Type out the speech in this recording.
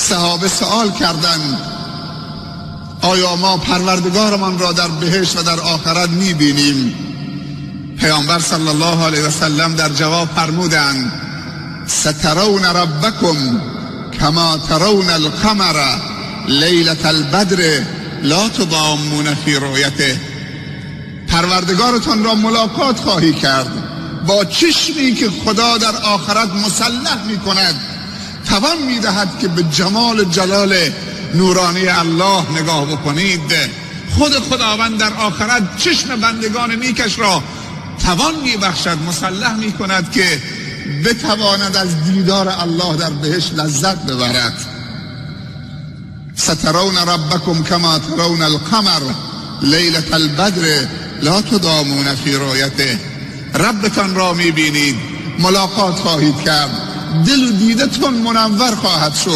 صحابه سوال کردند آیا ما پروردگارمان را در بهشت و در آخرت می‌بینیم؟ پیامبر صلی الله علیه و سلم در جواب فرمودند سترون ربکم کما ترون القمر لیلة البدر لا تضامون فی رؤیته. پروردگارتان را ملاقات خواهی کرد با چشمی که خدا در آخرت مسلح می کند، توان می دهد که به جمال جلال نورانی الله نگاه بکنید. خود خداوند در آخرت چشم بندگان نیکش را توان می بخشد، مسلح می کند که بتواند از دیدار الله در بهشت لذت ببرد. سترون ربکم کما ترون القمر لیلة البدر لا تضامون فی رؤیته. ربتان را می بینید، ملاقات خواهید کرد، دل و دیدتون منور خواهد شد.